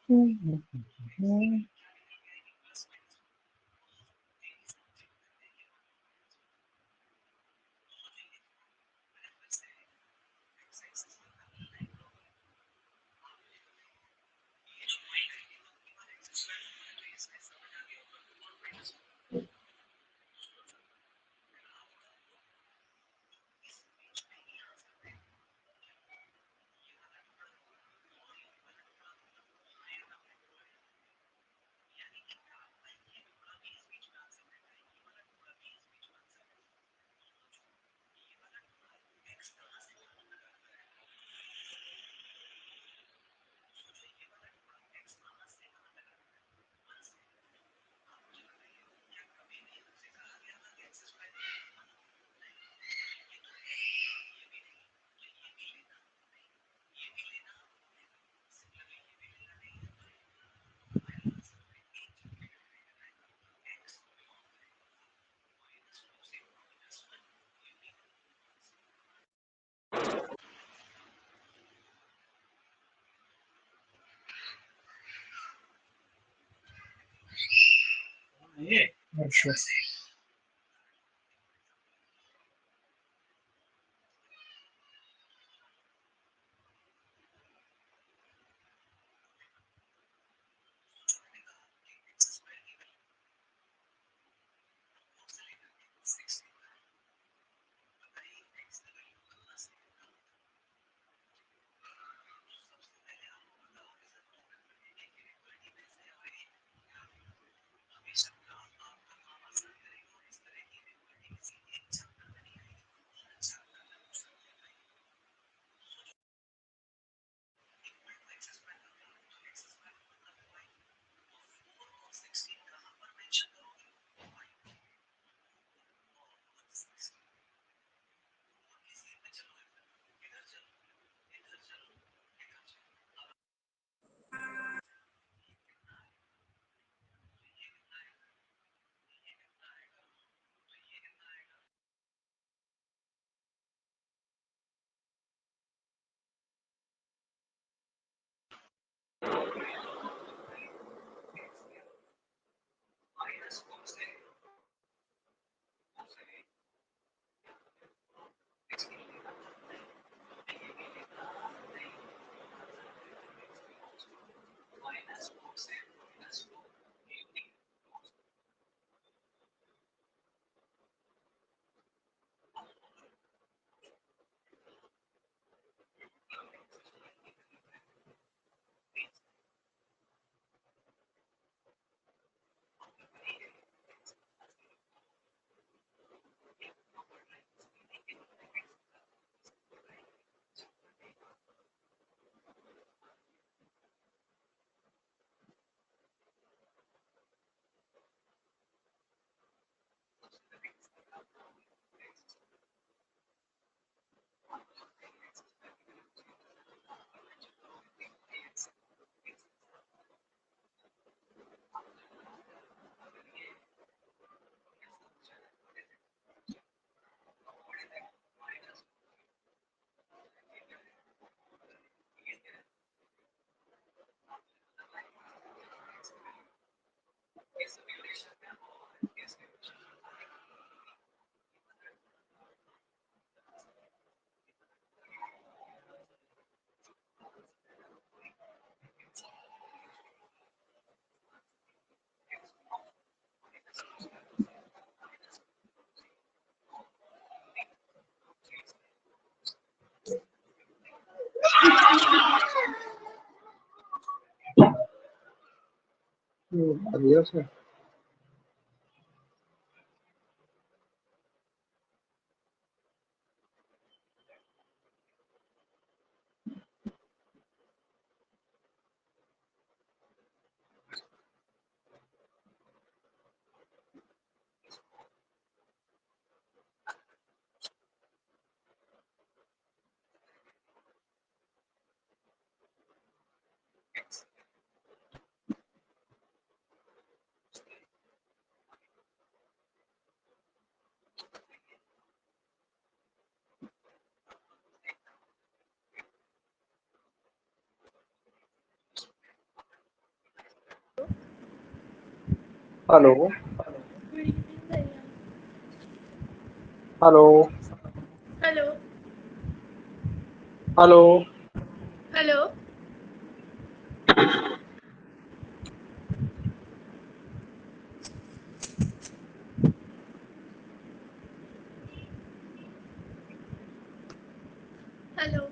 Sure. Adiós. Hello. Good evening भैया। Hello. Hello. Hello. Hello. Hello.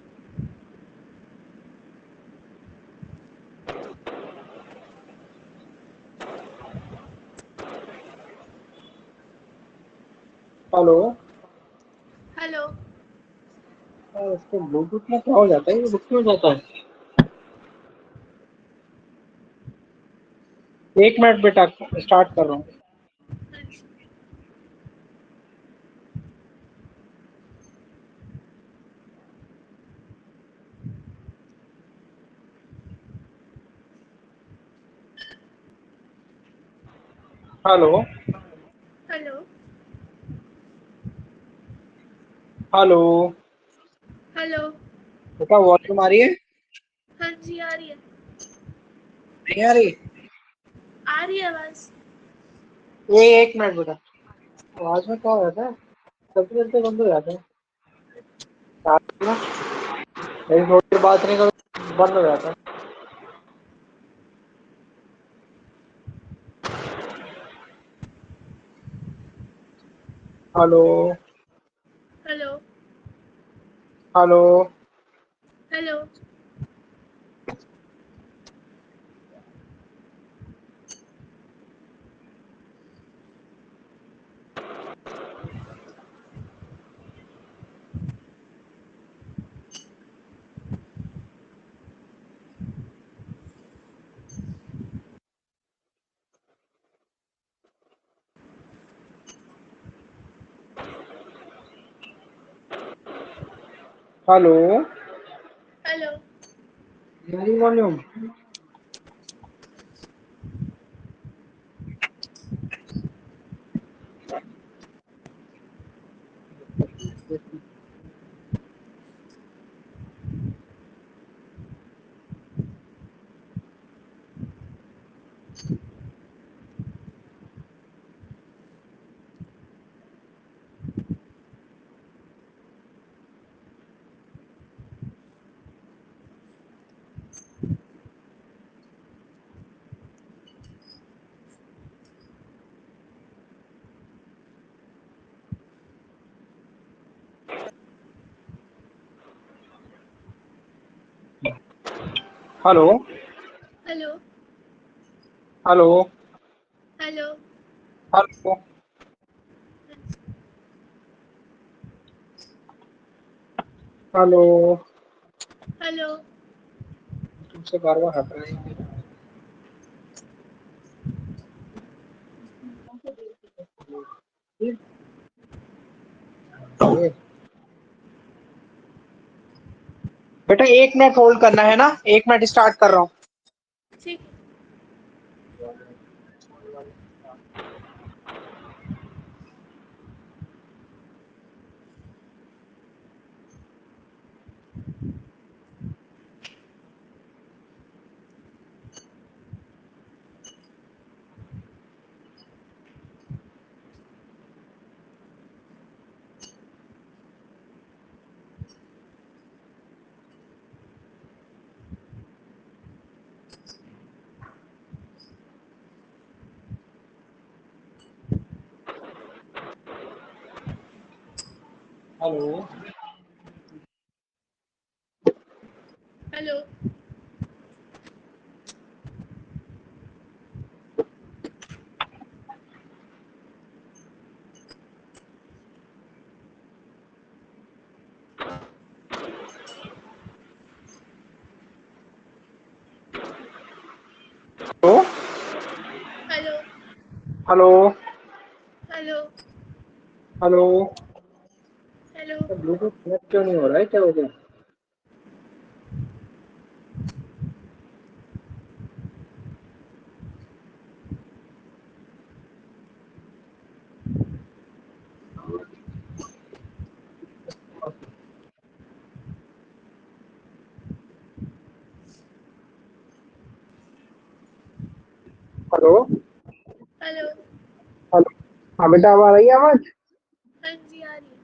Hello. Hello. इसके bluetooth में क्या हो जाता है, ये रुक क्यों जाता है? 1 मिनट बेटा, स्टार्ट कर रहा हूँ। हाँ जी। हेलो। हेलो। हेलो। हेलो। बेटा वॉल्यूम आ रही है? हाँ जी, आ रही है। नहीं आ रही? आ रही है आवाज़। ये 1 मिनट बेटा, आवाज में क्या हो जाता है, चलते चलते बंद हो जाता है। चार्ज ना, यदि थोड़ी देर बात नहीं करो बंद हो जाता है। Hello. Hello. Hello. Hello. Hello. Hello. मेरी volume. Hello. Hello. Hello. Hello. Hello. हाँ जी। हेलो। हेलो। तुमसे बार बार हट रहे हैं। ये बेटा 1 मिनट होल्ड करना है ना, 1 मिनट स्टार्ट कर रहा हूँ। ठीक है। Hello. Hello. Hello. Hello. Hello. Hello. Hello. Hello. Bluetooth connect क्यों नहीं हो रहा है, क्या हो गया? हेलो। हेलो। हेलो। हाँ बेटा, अब आ रही है आवाज? हाँ जी, आ रही है।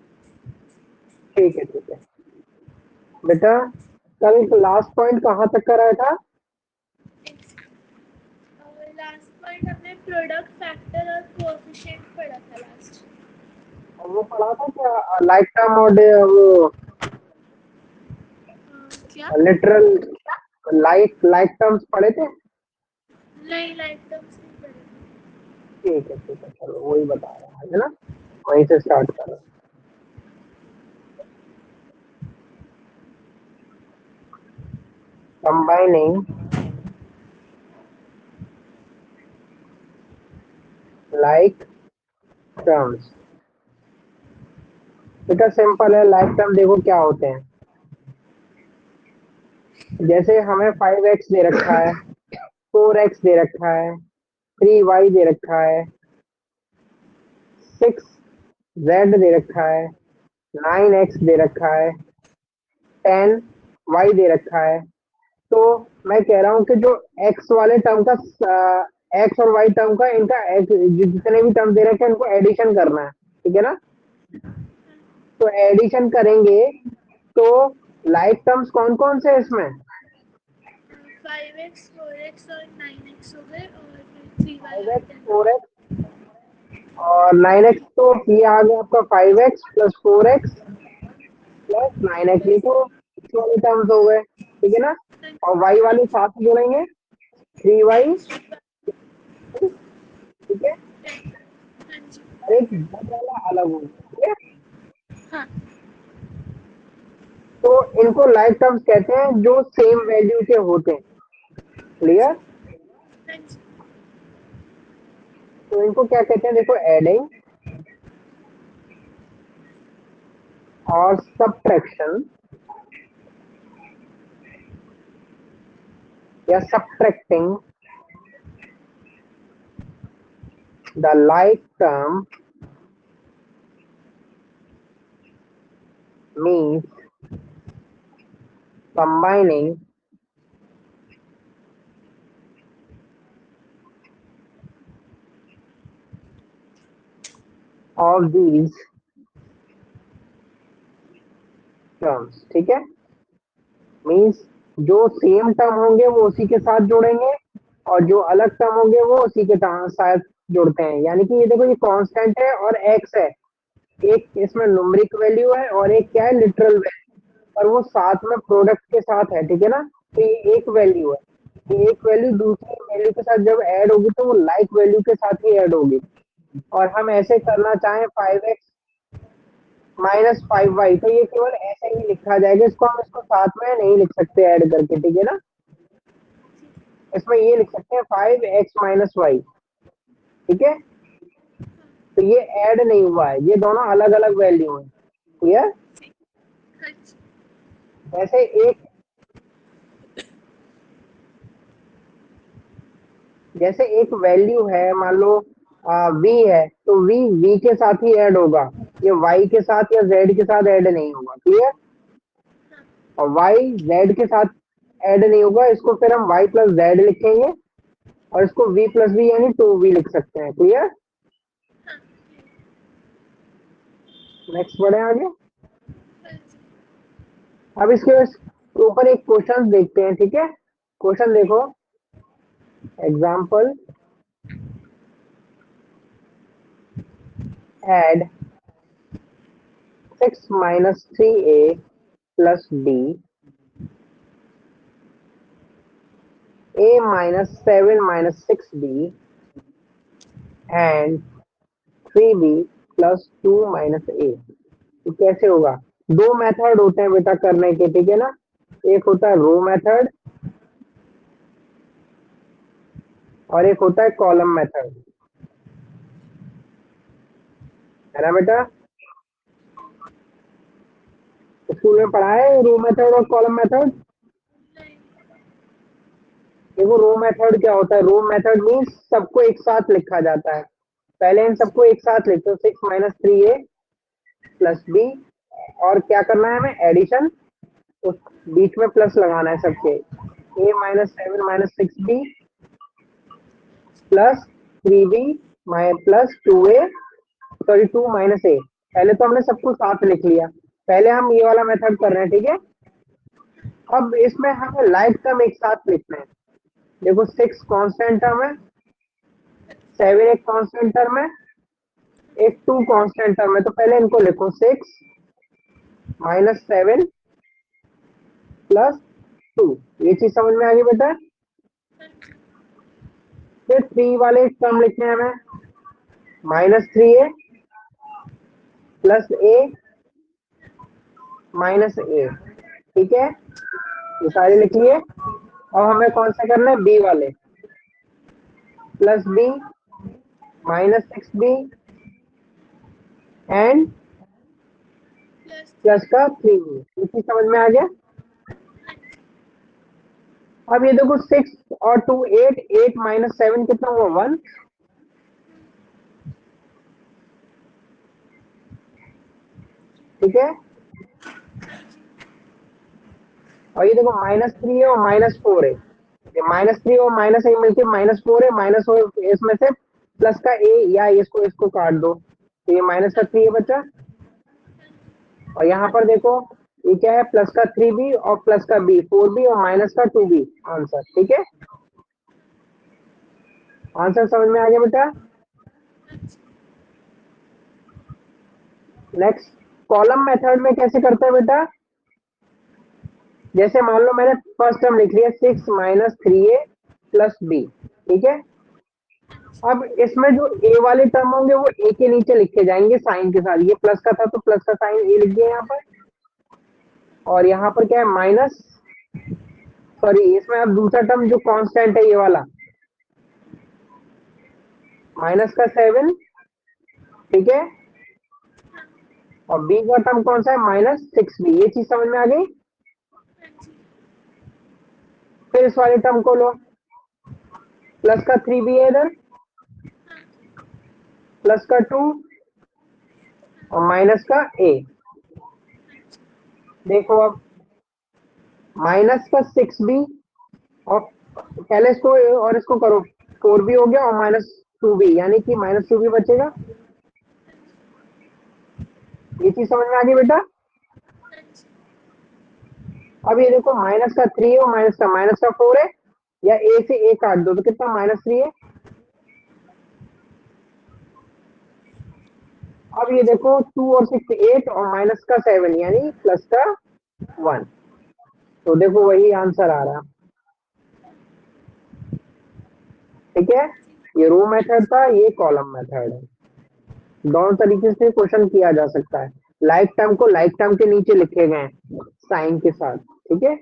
ठीक है ठीक है। बेटा, कल लास्ट पॉइंट कहाँ तक कराया था? और लास्ट पॉइंट हमने प्रोडक्ट फैक्टर और कोएफिशिएंट पढ़ा था लास्ट। और वो पढ़ा था क्या, लाइक टर्म और वो क्या? लिटरल लाइक टर्म्स पढ़े थे? नहीं, लाइफ टर्म्स नहीं पढ़े। ठीक है चलो, वही बता रहा है ना, वहीं से स्टार्ट कर रहा हूँ। Combining like terms. बेटा सिंपल है, लाइक टर्म देखो क्या होते हैं। जैसे हमें 5x दे रखा है, 4x दे रखा है, 3y दे रखा है, 6z दे रखा है, 9x दे रखा है, 10y दे रखा है। तो मैं कह रहा हूँ कि जो x वाले टर्म का x और y टर्म का इनका जितने भी टर्म दे रखे हैं इनको एडिशन करना है, ठीक है ना? तो एडिशन करेंगे तो लाइक टर्म्स कौन कौन से हैं इसमें? 5x 4x और 9x हो गए, और फिर 3y और 5x 10। 4x और 9x, तो ये आ गया आपका 5x plus 4x plus 9x, ये तो x वाले टर्म्स हो गए, ठीक है ना? और y वाले साथ में जोड़ेंगे, 3y, ठीक है? हाँ जी। और एक z वाला अलग होगा, ठीक है? हाँ। तो इनको लाइक टर्म्स कहते हैं जो सेम वैल्यू के होते हैं। क्लियर? हाँ जी। तो इनको क्या कहते हैं, देखो, एडिंग और सब्ट्रैक्शन या subtracting the like term means combining of these terms, ठीक है? मीन्स जो सेम टर्म होंगे वो उसी के साथ जोड़ेंगे, और जो अलग टर्म होंगे वो उसी के साथ जोड़ते हैं। यानी कि ये देखो, ये कांस्टेंट है और एक्स है, एक इसमें न्यूमेरिक वैल्यू है और एक क्या है, लिटरल वैल्यू, और वो साथ में प्रोडक्ट के साथ है, ठीक है ना? तो ये एक वैल्यू है, ये एक वैल्यू दूसरी वैल्यू के साथ जब ऐड होगी तो वो लाइक वैल्यू के साथ ही ऐड होगी। और हम ऐसे करना चाहें 5x माइनस 5y, तो ये केवल ऐसे ही लिखा जाएगा, इसको हम इसको साथ में नहीं लिख सकते ऐड करके, ठीक है ना? इसमें ये लिख सकते हैं 5x माइनस वाई, ठीक है? तो ये ऐड नहीं हुआ है, ये दोनों अलग अलग वैल्यू है। क्लियर? हाँ जी। ऐसे एक, जैसे एक वैल्यू है, मान लो v है, तो v के साथ ही ऐड होगा, ये y के साथ या z के साथ ऐड नहीं होगा। क्लियर? और y z के साथ ऐड नहीं होगा, इसको फिर हम y प्लस जेड लिखेंगे, और इसको v प्लस v यानी 2v लिख सकते हैं। क्लियर? हाँ। नेक्स्ट बढ़े आगे। हाँ जी। अब इसके ऊपर एक क्वेश्चन देखते हैं, ठीक है? क्वेश्चन देखो, example, add 6 minus 3a plus b, a minus 7 minus 6b and 3b plus 2 minus a। तो कैसे होगा? दो मेथड होते हैं बेटा करने के, ठीक है ना? एक होता है रो मेथड और एक होता है कॉलम मेथड, है ना बेटा? स्कूल में पढ़ा है रो मेथड और कॉलम मेथड? नहीं। देखो, रो मेथड क्या होता है, रो मेथड मीन्स सबको एक साथ लिखा जाता है। पहले इन सबको एक साथ लिखते हो, 6 माइनस 3a प्लस बी, और क्या करना है हमें, एडिशन, उस बीच में प्लस लगाना है सबके, a minus 7 minus 6b plus 3b plus 2a, sorry 2 minus a. पहले तो हमने सब कुछ साथ लिख लिया, पहले हम ये वाला मेथड कर रहे हैं, ठीक है। अब इसमें हमें लाइक टर्म एक साथ लिखना है। देखो 6 कांस्टेंट टर्म है, 7 एक कांस्टेंट टर्म है, एक 2 कांस्टेंट टर्म है। तो पहले इनको लिखो 6 माइनस 7 प्लस 2। ये चीज समझ में आ गई बेटा। फिर 3 वाले टर्म लिखने हैं हमें, -3a प्लस ए माइनस ए, ठीक है। ये सारे लिख लिए। अब हमें कौन सा करना है, बी वाले, plus B -6b and plus plus का 3b। ये चीज समझ में आ गया। अब ये देखो 6 और 2 8, 8 माइनस 7 कितना हुआ, 1। ठीक है। और ये देखो -3 है और -4 है। ये -3 और -1 मिलके -4 है, माइनस हो इसमें से प्लस का ए या इसको इसको काट दो, तो ये माइनस का 3 बचा। और यहाँ पर देखो ये क्या है, प्लस का 3b और प्लस का b 4b और माइनस का 2b आंसर, ठीक है। आंसर समझ में आ गया बेटा। नेक्स्ट, कॉलम मेथड में कैसे करते हैं बेटा। जैसे मान लो मैंने फर्स्ट टर्म लिख लिया 6 माइनस 3a प्लस b, ठीक है। अब इसमें जो ए वाले टर्म होंगे वो ए के नीचे लिखे जाएंगे साइन के साथ। ये प्लस का था तो प्लस का साइन ए लिख दिया यहाँ पर। और यहाँ पर क्या है, माइनस, सॉरी इसमें अब दूसरा टर्म जो कांस्टेंट है ये वाला, माइनस का 7, ठीक है। और बी का टर्म कौन सा है, -6b। ये चीज समझ में आ गई। फिर इस वाले टर्म को लो, प्लस का 3b है इधर, प्लस का 2 और माइनस का a। देखो अब माइनस का 6b और पहले इसको और इसको करो, 4b हो गया और -2b, यानी कि -2b बचेगा। ये चीज समझ में आ गई बेटा। अब ये देखो माइनस का 3 और माइनस का 4 है, या ए से ए काट दो तो कितना, -3 है। अब ये देखो 2 और 6 8 और माइनस का 7 यानी प्लस का 1। तो देखो वही आंसर आ रहा, ठीक है। ये रो मेथड था, ये कॉलम मेथड है। दोनों तरीके से क्वेश्चन किया जा सकता है। लाइक टर्म को लाइक टर्म के नीचे लिखे गए साइन के साथ, ठीक है।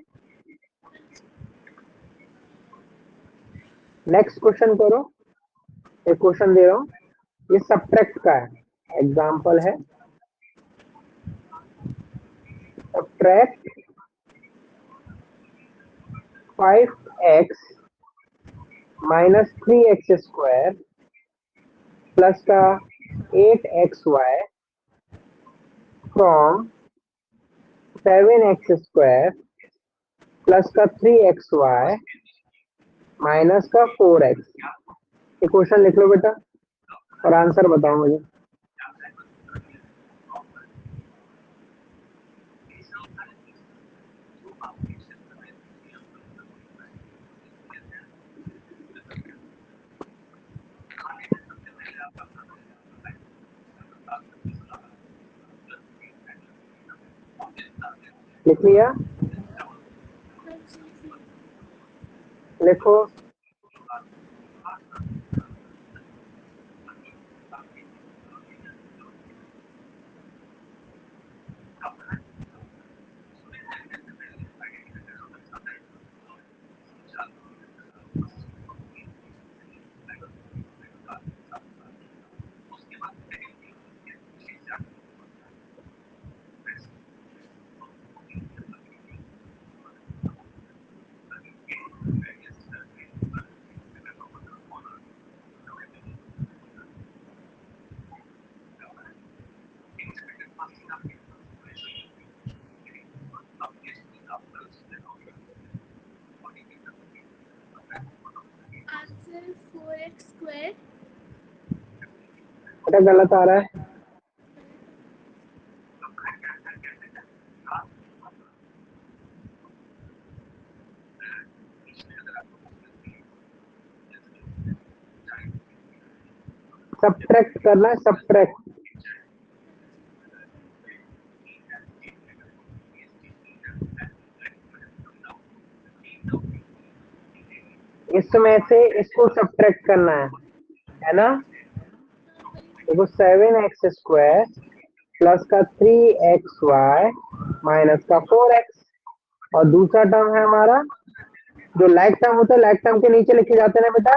नेक्स्ट क्वेश्चन करो। एक क्वेश्चन दे रहा हूँ, ये सब्ट्रैक्ट का है, एग्जाम्पल है subtract 5x minus 3x² plus का 8xy फ्रॉम 7x² प्लस का 3xy माइनस का 4x। ये क्वेश्चन लिख लो बेटा और आंसर बताओ मुझे। लिख लिया, लिखो। आंसर 4x स्क्वायर बेटा गलत आ रहा है। सब्ट्रैक्ट करना है, सब्ट्रैक्ट। इसमें से इसको सब्ट्रैक्ट करना है ना। देखो 7x² प्लस का 3xy माइनस का 4x और दूसरा टर्म है हमारा जो लाइक टर्म होता है, लाइक टर्म के नीचे लिखे जाते हैं ना बेटा।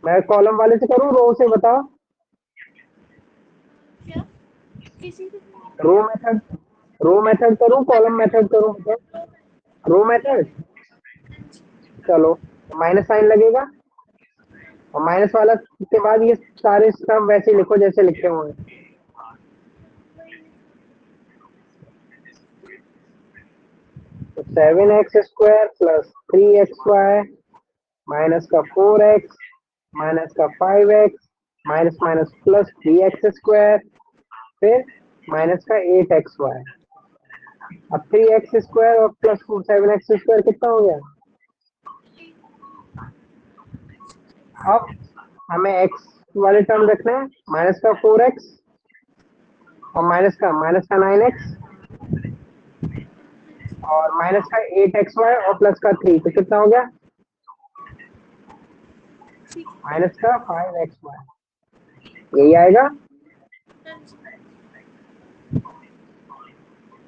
मैं कॉलम वाले से करूँ रो से बताओ। क्या किसी को रो मेथड, रो मेथड करूँ कॉलम मेथड करूँ बताओ। रो मेथड। चलो माइनस साइन लगेगा और माइनस वाला के बाद ये सारे टर्म वैसे ही लिखो जैसे लिखे हुए हैं। तो 7x² प्लस 3xy माइनस का 4x माइनस का 5x minus minus plus 3x² फिर माइनस का 8xy। अब 3x² और प्लस 7x² कितना हो गया। अब हमें x वाले टर्म रखना है, माइनस का 4x और माइनस का 9x और माइनस का 8xy और प्लस का 3, तो कितना हो गया माइनस का 5xy। यही आएगा।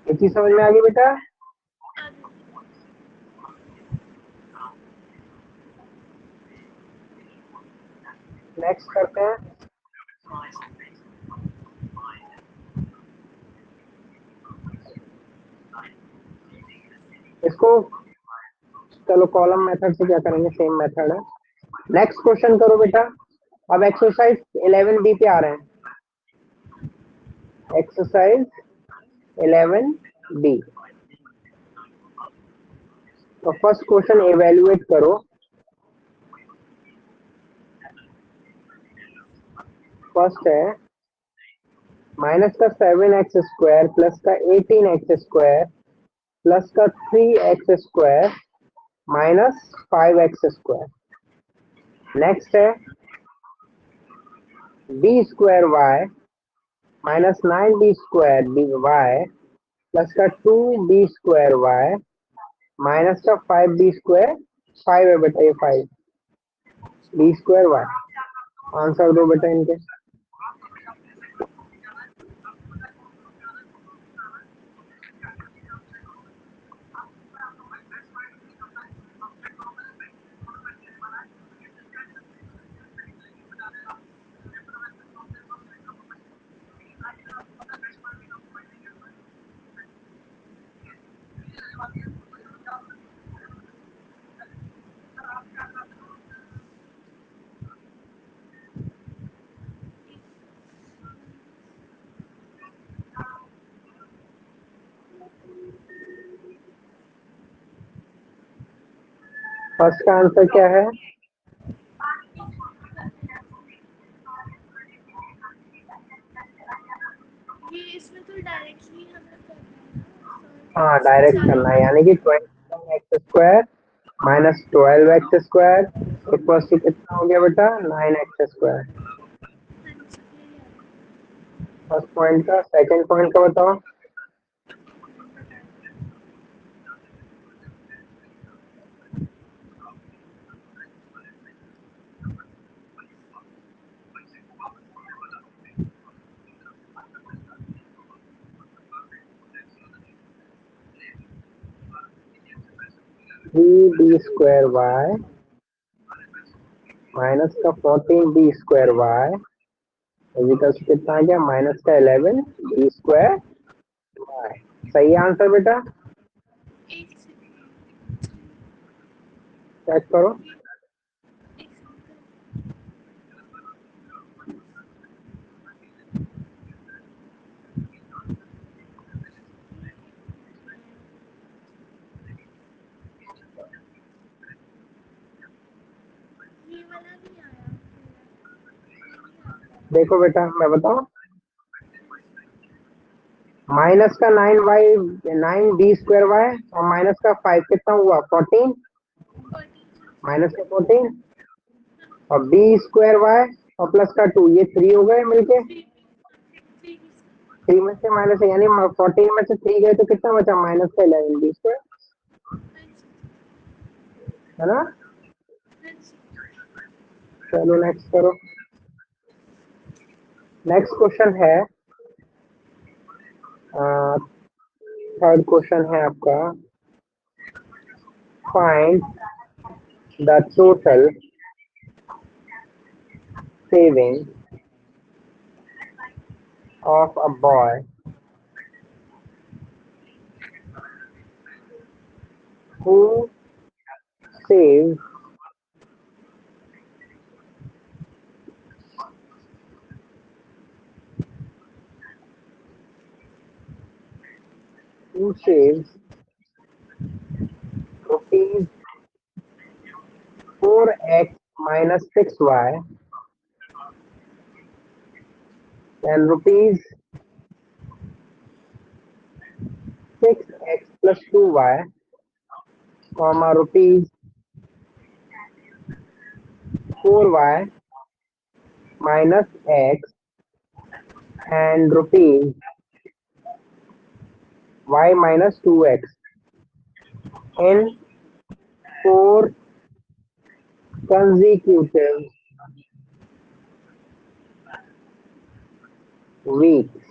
ये चीज समझ में आ गई बेटा। नेक्स्ट करते हैं। इसको चलो कॉलम मेथड से क्या करेंगे, सेम मेथड है। नेक्स्ट क्वेश्चन करो बेटा। अब एक्सरसाइज 11B पे आ रहे हैं। Exercise 11B। तो फर्स्ट क्वेश्चन एवेल्युएट करो। फर्स्ट है माइनस का 7x² प्लस का 18x² प्लस का 3x² माइनस 5x²। नेक्स्ट है b² माइनस 9b² प्लस का 2b² माइनस का 5b²। 5 है बेटा, ये 5b²। आंसर दो बेटा इनके। फर्स्ट का आंसर क्या है। ये इसमें तो डायरेक्टली हमें करना है ना, हाँ इसमें डायरेक्ट सारे करना है, यानी कि 21x² minus 12x² equal to कितना हो गया बेटा 9x²। फर्स्ट पॉइंट का। सेकंड पॉइंट का बताओ। थ्री b² माइनस का 14b² इक्वल टू कितना आ गया माइनस का 11b²। सही आंसर बेटा। एक चेक करो। ये वाला नहीं आया। देखो बेटा मैं बताऊं, माइनस का 9y 9b² y और माइनस का 5 कितना हुआ 14, 14। माइनस का 14 और b² y और प्लस का 2, ये 3 हो गए मिलके, 3 3 3 में से माइनस यानी 14 में से 3 गए तो कितना बचा माइनस का 11 b², हाँ जी, है ना। हाँ जी। चलो नेक्स्ट करो। नेक्स्ट क्वेश्चन है, थर्ड क्वेश्चन है आपका, find the total saving of a boy who save who saves rupees 4x minus 6y and rupees 6x plus 2y, comma rupees 4y minus x and rupees y minus 2x in 4 consecutive weeks।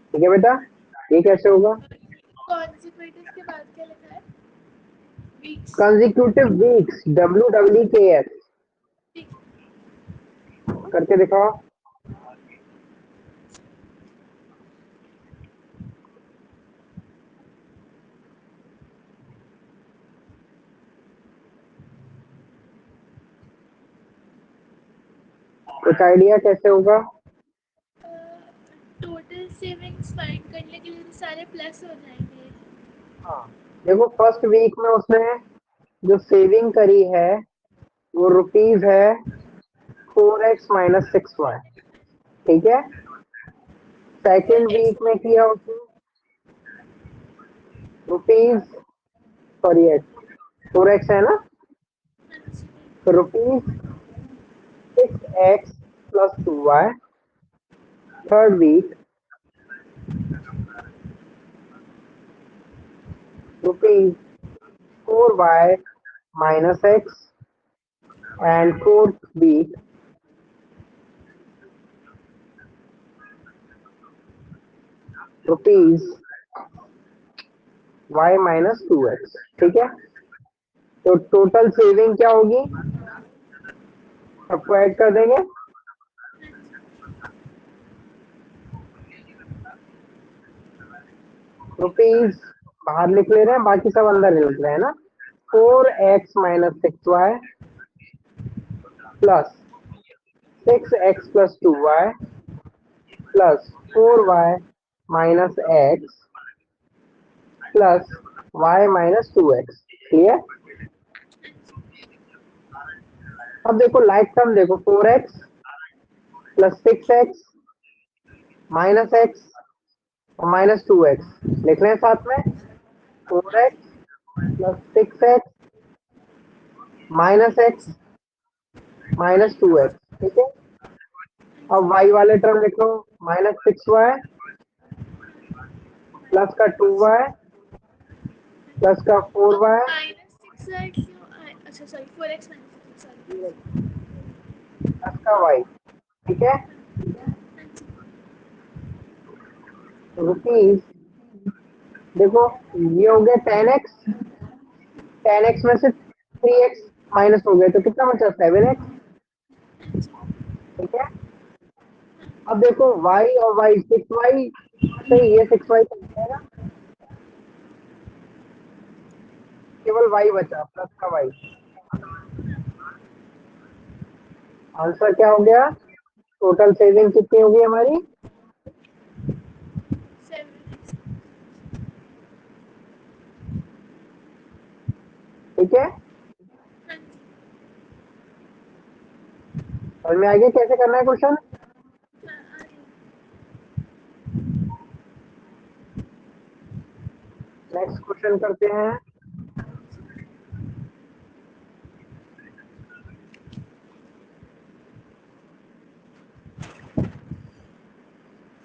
ठीक है बेटा, ये कैसे होगा? Consecutive के बाद क्या लिखा है? वीक्स। कंजिक्यूटिव वीक्स, WWKS ठीक। करके दिखाओ। कुछ आइडिया कैसे होगा? टोटल सेविंग्स फाइंड करने के लिए तो सारे प्लस हो जाएंगे। हाँ, देखो फर्स्ट वीक में उसने जो सेविंग करी है वो रुपीज है 4x माइनस 6y, ठीक है। फोर सेकेंड एक्स वीक में किया उसने रुपीज, सॉरी एक्स, 4x है ना, हाँ जी। तो rupees 6x plus 2y। Third week rupees 4y minus x and fourth week rupees y minus 2x, ठीक है। तो टोटल सेविंग क्या होगी, सबको ऐड कर देंगे। रुपीज बाहर लिख ले रहे हैं, बाकी सब अंदर लिख रहे हैं ना। 4x minus 6y plus 6x plus 2y plus 4y minus x plus y minus 2x, clear. अब देखो लाइक टर्म देखो, 4x plus 6x minus x और माइनस 2x लिख रहे हैं साथ में। 4x plus 6x minus x minus 2x, ठीक है। अब y वाले टर्म लिखो, माइनस 6y प्लस का 2y प्लस का 4y माइनस 6 क्यों आए? अच्छा sorry, 4x minus 6, sorry. Plus का y, ठीक है। रुपीज देखो, ये हो गया 10x, 10x में से 3x माइनस हो गया तो कितना बचा 7x, ठीक है। अब देखो y और y 6y से ये 6y तो जाएगा, केवल y बचा प्लस का y। आंसर क्या हो गया, टोटल सेविंग कितनी होगी हमारी, 7x। ठीक है। समझ में आ गया कैसे करना है क्वेश्चन? नेक्स्ट क्वेश्चन करते हैं।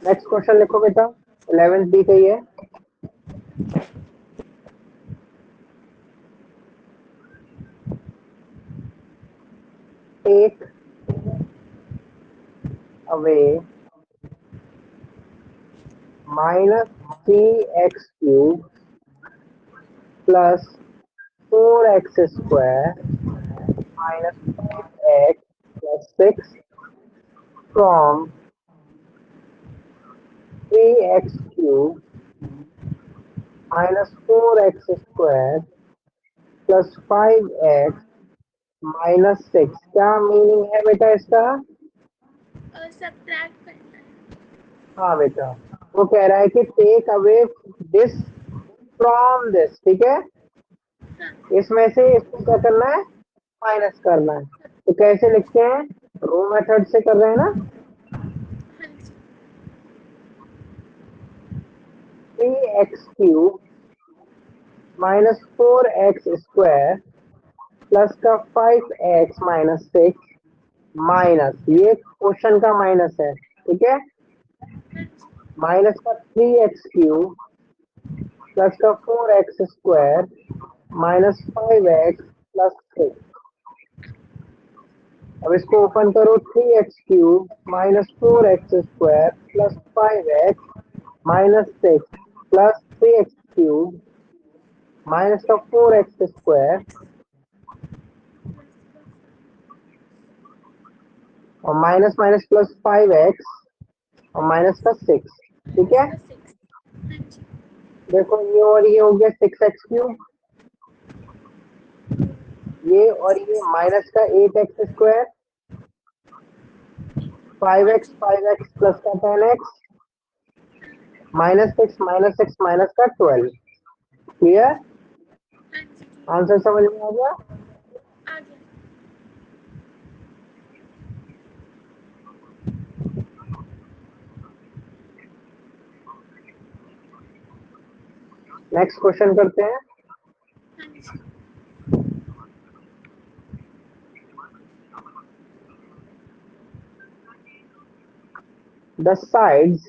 नेक्स्ट क्वेश्चन लिखो बेटा, 11th दी गई है। Take away -3x³ plus 4x² -5x plus 6 from 3x³ -4x² plus 5x -6। क्या मीनिंग है बेटा इसका? सब्ट्रैक्ट करना है। हाँ बेटा, वो कह रहा है कि take away this from this, ठीक है, हाँ इसमें से इसको क्या करना है? माइनस करना है। तो कैसे लिखते हैं? रो मेथड से कर रहे हैं ना। हाँ जी 3x³ -4x² प्लस का 5x -6 माइनस, ये क्वेश्चन का माइनस है, ठीक है, हाँ जी माइनस का 3x³ प्लस का 4x² -5x प्लस 6। अब इसको ओपन करो, 3x³ -4x² plus 5x -6 plus 3x³ minus का 4x² और माइनस माइनस प्लस 5x और माइनस का 6, ठीक है। इसका 6। हाँ जी देखो ये और ये हो गया 6x³, ये और ये माइनस का 8x², हाँ 5x जी 5x प्लस का 10x -6 -6 माइनस का 12। क्लियर? हाँ जी आंसर समझ में आ गया? आ गया। नेक्स्ट क्वेश्चन करते हैं। हाँ जी The sides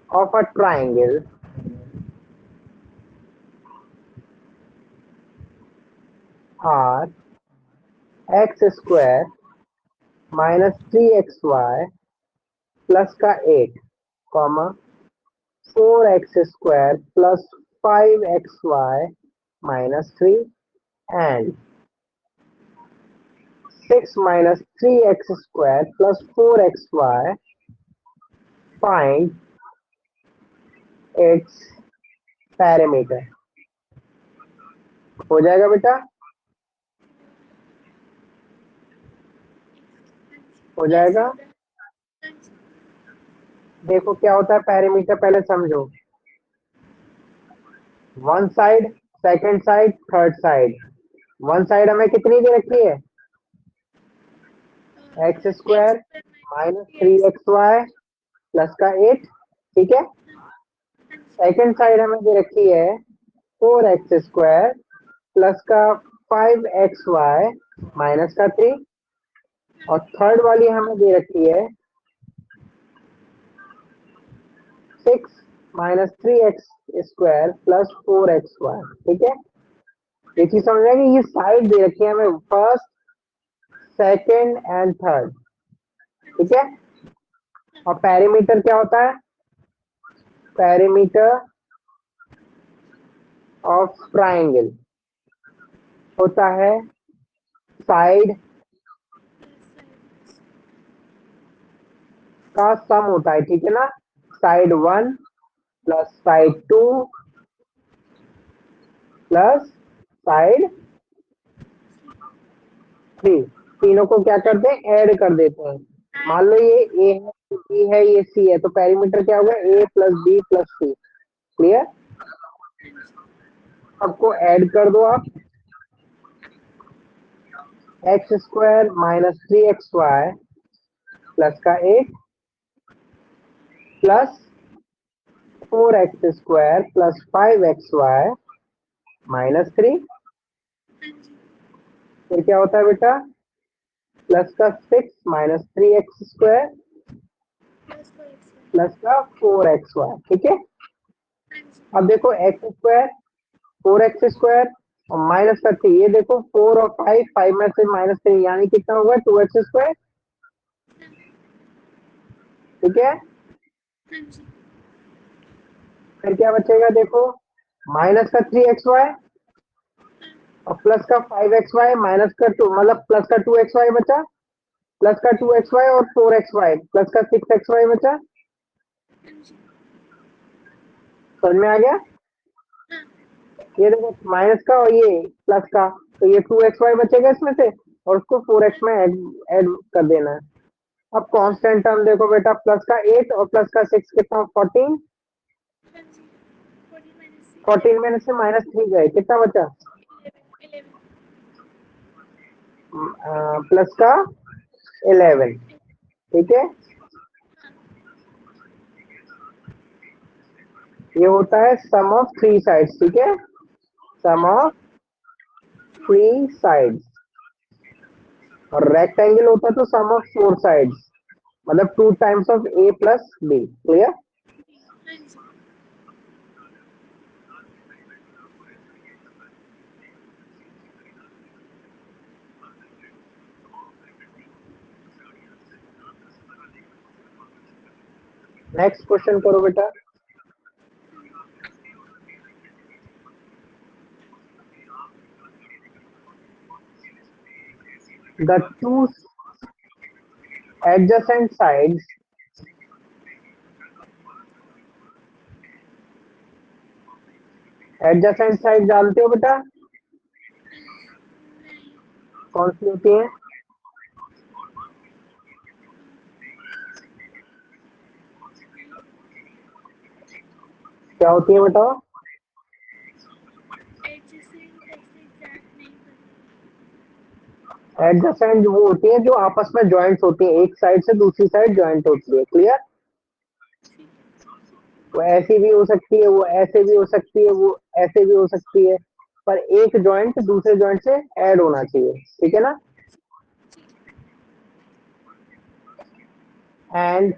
of a triangle are x² -3xy plus का 8, comma 4x² plus 5xy -3 and 6 -3x² plus 4xy, find its parameter. हो जाएगा बेटा? हो यस जाएगा। हो रहा है। हाँ जी देखो क्या होता है पैरामीटर, पहले समझो। One side, second side, third side. One side हमें कितनी दे रखी है? x² -3xy प्लस का 8, ठीक है। सेकंड साइड हमें दे रखी है 4x² प्लस का 5xy माइनस का 3, और थर्ड वाली हमें दे रखी है 6 -3x² प्लस 4xy, ठीक है। ये चीज समझ रहे हैं कि ये साइड दे रखी है हमें, फर्स्ट सेकंड एंड थर्ड, ठीक है। और पैरामीटर क्या होता है? पैरामीटर ऑफ ट्राइंगल होता है साइड का सम होता है, ठीक है ना। Side 1 plus side 2 plus side 3, तीनों को क्या करते हैं? ऐड कर देते हैं। मान लो ये ए है, ये बी है, ये सी है, तो पैरामीटर क्या होगा? ए प्लस बी प्लस सी। क्लियर? सबको ऐड कर दो आप। X square minus 3xy plus का 8 plus 4x square plus 5xy minus 3। हाँ जी। फिर क्या होता है बेटा, प्लस का 6 minus 3x square plus 4x। Plus का 4xy। ठीक है, हाँ जी। अब देखो एक्स स्क्वायर 4x स्क्वायर और माइनस का 3, ये देखो 4 और 5, 5 में से माइनस 3 यानी कितना होगा 2x स्क्वायर। ठीक है, हाँ जी। फिर क्या बचेगा देखो, माइनस का 3xy और प्लस का 5xy माइनस का 2 मतलब प्लस का 2xy बचा, प्लस का 2xy और 4xy प्लस का 6xy बचा। हाँ जी। समझ में आ गया, हाँ। ये देखो माइनस का और ये प्लस का, तो ये 2xy बचेगा इसमें से और उसको 4x में ऐड कर देना है। अब कांस्टेंट टर्म देखो बेटा, प्लस का 8 और प्लस का 6 कितना 14, हाँ जी। 40 माइनस 14 में से माइनस 3 गए, कितना बचा 11। प्लस का 11। ठीक है, ये होता है सम ऑफ थ्री साइड्स। ठीक है, सम हाँ ऑफ जी। थ्री साइड्स, और रेक्टेंगल होता है तो सम ऑफ फोर साइड्स, मतलब 2 times of a plus B. Clear. हाँ जी। नेक्स्ट क्वेश्चन करो बेटा। The two adjacent sides adjacent side जानते हो बेटा, नहीं। कौन सी होती है? क्या होती है बताओ? एडजेसेंट ऐसे एग्जैक्ट नहीं एडजेसेंट वो होती है जो आपस में ज्वाइंट होती है, एक साइड से दूसरी साइड ज्वाइंट होती है। क्लियर। वो ऐसी भी हो सकती है, वो ऐसे भी हो सकती है, वो ऐसे भी हो सकती है, पर एक जॉइंट दूसरे जॉइंट से ऐड होना चाहिए। ठीक है ना। एंड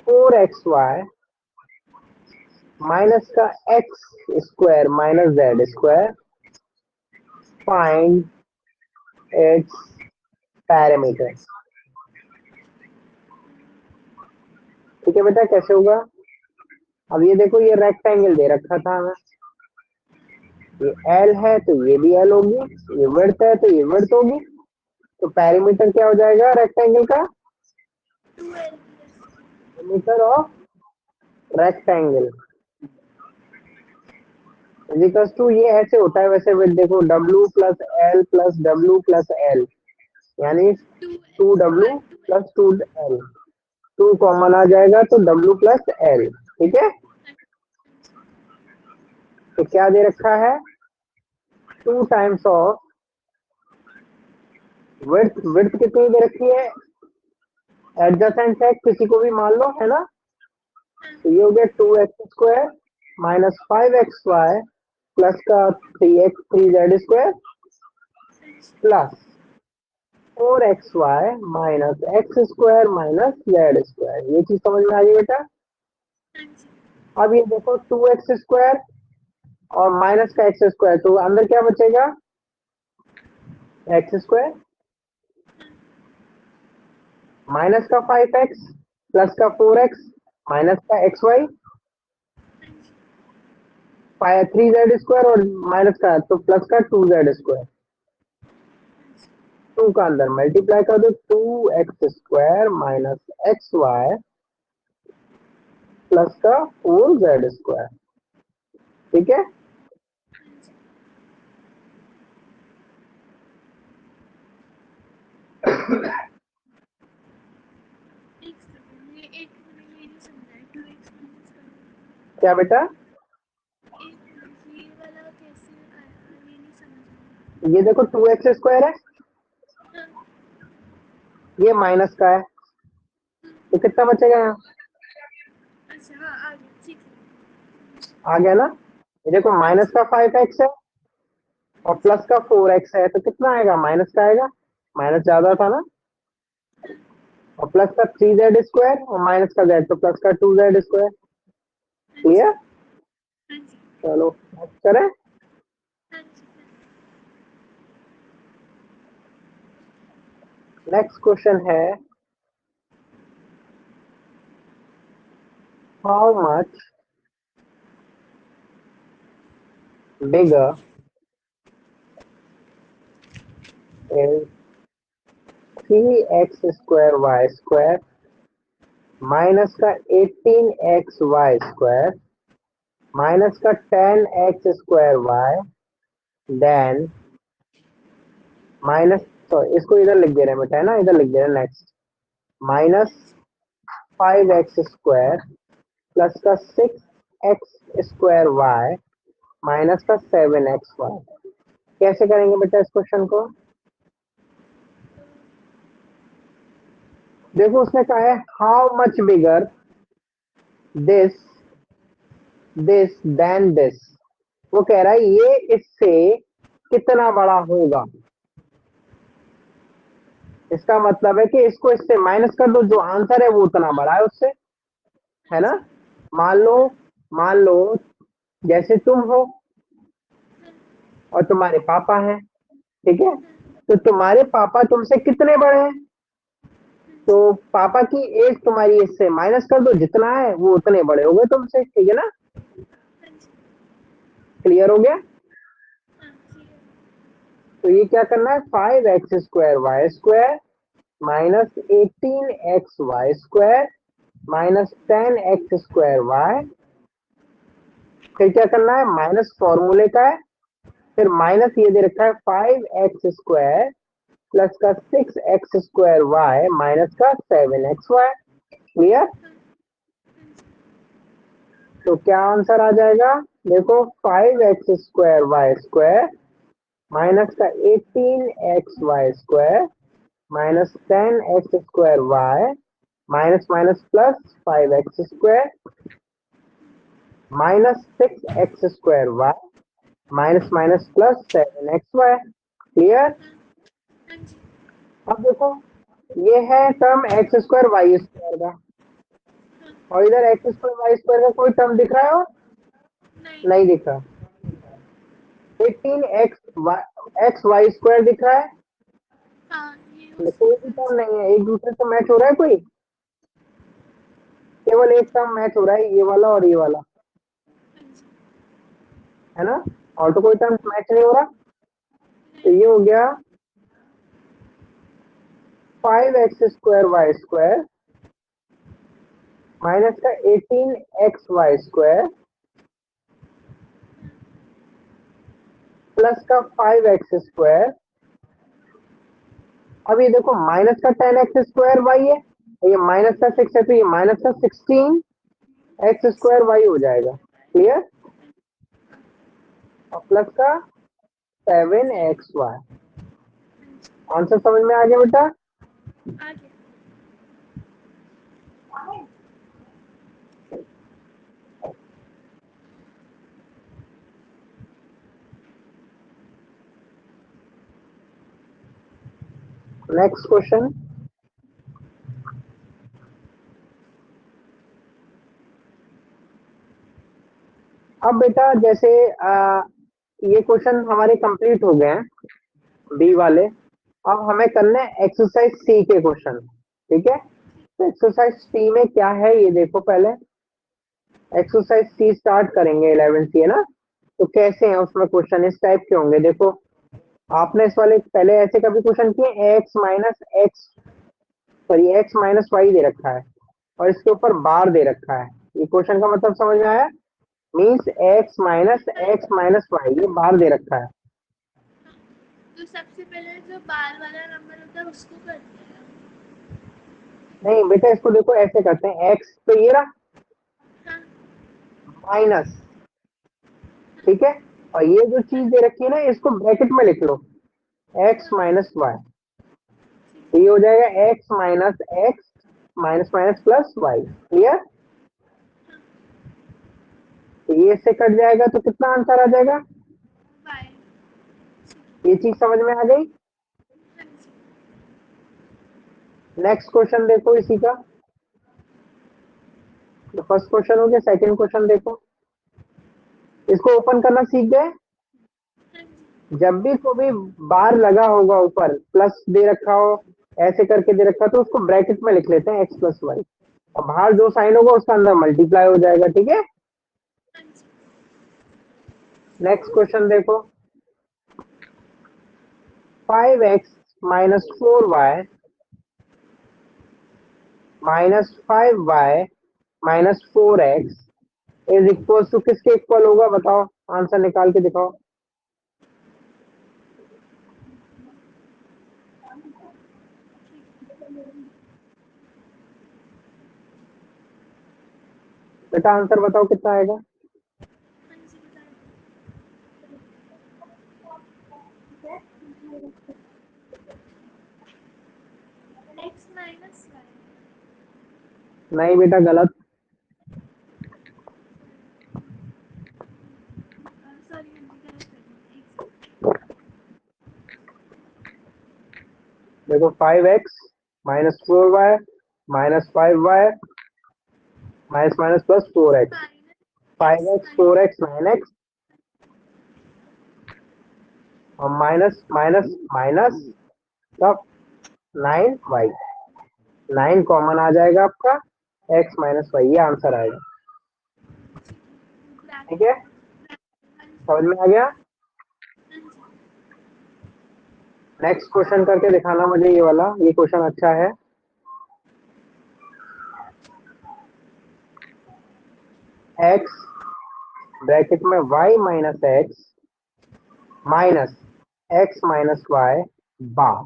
4xy माइनस का x square minus Z square, find its parameter. ठीक है बेटा, कैसे होगा? अब ये देखो, ये रेक्टेंगल दे रखा था हमें, ये एल है तो ये भी एल होगी, ये विड्थ है तो ये विड्थ होगी, तो पैरामीटर क्या हो जाएगा रेक्टेंगल का? 12 perimeter of rectangle equals to, ये ऐसे होता है वैसे विड्थ देखो, W plus L plus W plus L, यानी 2w 2 प्लस 2l, 2 कॉमन आ जाएगा तो w प्लस एल। ठीक है, तो क्या दे रखा है, 2 टाइम्स ऑफ विड्थ, विड्थ कितनी दे रखी है, एडजेसेंट है किसी को भी मान लो, है ना। तो ये हो गया 2x square minus 5xy plus का 3x 3z square plus 4xy minus x square minus Z square. ये चीज समझ में आ गई बेटा। अब ये देखो 2x स्क्वायर और माइनस का एक्स स्क्वायर, तो अंदर क्या बचेगा, एक्स स्क्वायर माइनस का 5x प्लस का 4x माइनस का xy 3z स्क्वायर और माइनस का तो प्लस का 2z स्क्वायर, 2 का अंदर मल्टीप्लाई कर दो, 2x square minus xy plus का 4z स्क्वायर। ठीक है, क्या बेटा? ये वाला कैसे आया ये नहीं समझ में ये देखो 2x² है, हाँ, ये माइनस का है, तो कितना बचेगा यहाँ? अच्छा हाँ आ गया, ठीक है। आ गया ना? ये देखो हाँ माइनस जी, का 5x है हाँ और जी, प्लस का 4x है, तो कितना आएगा? माइनस का आएगा, माइनस ज्यादा था ना। हाँ, और प्लस का 3z² और माइनस का z, तो प्लस का 2z²। हाँ जी, क्लियर? हाँ जी, चलो नेक्स्ट करें। हाँ जी, नेक्स्ट क्वेश्चन है, how much bigger is 3x² y² minus का 18x y² माइनस का 10x² y then minus, sorry इसको इधर लिख दे रहे हैं बेटा, है ना, इधर लिख दे रहे हैं। नेक्स्ट माइनस हाँ जी, 5x² प्लस का 6x² y माइनस का 7xy। कैसे करेंगे बेटा इस क्वेश्चन को? देखो उसने कहा है how much bigger this this than this, वो कह रहा है ये इससे कितना बड़ा होगा। इसका मतलब है कि इसको इससे माइनस कर दो, जो आंसर है वो उतना बड़ा है उससे, हाँ है ना। जी, मान लो, मान लो जैसे तुम हो हाँ, और तुम्हारे पापा हैं, ठीक है, हाँ, तो तुम्हारे पापा तुमसे कितने बड़े हैं? हाँ तो जी, पापा की एज तुम्हारी एज से माइनस कर दो, जितना है वो उतने बड़े हो गए तुमसे, ठीक है ना। हाँ जी, क्लियर हो गया? हाँ, ठीक है, तो ये क्या करना है, 5x² y² minus 18x y² minus 10x² y। फिर क्या करना है, माइनस फॉर्मूले का है, फिर माइनस ये दे रखा है 5x² प्लस का 6x² y माइनस का 7xy। क्लियर? हाँ, हाँ जी, तो क्या आंसर आ जाएगा? देखो 5x² y² माइनस का 18x y² minus 10x² y minus minus plus 5x² minus 6x² y minus minus plus 7xy। Clear? हाँ, हाँ जी, अब देखो ये है टर्म x² y² का, हाँ, और इधर x² y² का कोई टर्म दिख रहा है? और नहीं, नहीं दिख रहा। 18x y² दिख रहा है, हाँ ये कोई उसमें, भी हाँ टर्म जी, नहीं है, एक दूसरे से मैच हो रहा है कोई? केवल एक टर्म मैच हो रहा है, ये वाला और ये वाला, हाँ जी, है ना। और तो कोई टर्म मैच नहीं हो रहा। तो नहीं, ये हो गया 5x² y² माइनस का 18x y² प्लस का 5x²। अब ये देखो माइनस का 10x² y है, और ये माइनस का 6 है, तो ये माइनस का 16x² y हो जाएगा। क्लियर? और प्लस का हाँ 7xy। जी, आंसर समझ में आ गया बेटा? आ गया, नेक्स्ट क्वेश्चन। अब बेटा जैसे ये क्वेश्चन हमारे कंप्लीट हो गए हैं बी वाले, अब हमें करना है एक्सरसाइज सी के क्वेश्चन, ठीक है। तो एक्सरसाइज सी में क्या है ये देखो पहले। एक्सरसाइज सी स्टार्ट करेंगे 11 सी, है ना। तो कैसे हैं उसमें क्वेश्चन, इस टाइप के होंगे। देखो आपने इस वाले पहले ऐसे कभी क्वेश्चन किए, एक्स माइनस वाई दे रखा है और इसके ऊपर बार दे रखा है, ये क्वेश्चन का मतलब समझ में आया? मीन्स हाँ एक्स माइनस वाई ये बार दे रखा है। हाँ, तो सबसे पहले जो बार वाला नंबर होता है उसको करते हैं। नहीं बेटा इसको देखो ऐसे करते हैं, एक्स तो ये रहा, हाँ, माइनस, ठीक है, और ये जो चीज दे रखी है ना इसको ब्रैकेट में लिख लो, एक्स माइनस वाई, तो ये हो जाएगा X minus x minus minus plus Y. Clear? तो ये इससे कट जाएगा तो कितना आंसर आ जाएगा? वाई। ये चीज समझ में आ गई? हाँ जी। नेक्स्ट क्वेश्चन देखो इसी का। तो फर्स्ट क्वेश्चन हो गया, सेकंड क्वेश्चन देखो। इसको ओपन करना सीख गए? हाँ जी। जब भी कोई बार लगा होगा ऊपर, प्लस दे रखा हो, ऐसे करके दे रखा, तो उसको ब्रैकेट में लिख लेते हैं एक्स प्लस वाई, और बाहर जो साइन होगा उसका अंदर मल्टीप्लाई हो जाएगा। ठीक है? हाँ जी। नेक्स्ट क्वेश्चन देखो। 5x minus 4y minus 5y minus 4x is equal to किसके इक्वल होगा? बताओ, आंसर निकाल के दिखाओ। बेटा आंसर बताओ कितना आएगा? हाँ जी, बताइए। X minus Y. नहीं बेटा, गलत। सॉरी, हिंदी का एक सेकंड। देखो 5x minus 4y minus 5y minus minus plus 4x, minus x 5x minus 4x 9x, और माइनस माइनस माइनस तब 9y, 9 कॉमन आ जाएगा आपका, x माइनस वाई, ये आंसर आएगा। ठीक ब्रैकेट है? में। हाँ जी। समझ में आ गया? हाँ जी। नेक्स्ट क्वेश्चन करके दिखाना मुझे, ये वाला, ये क्वेश्चन अच्छा है। x ब्रैकेट में y minus x minus x minus y bar.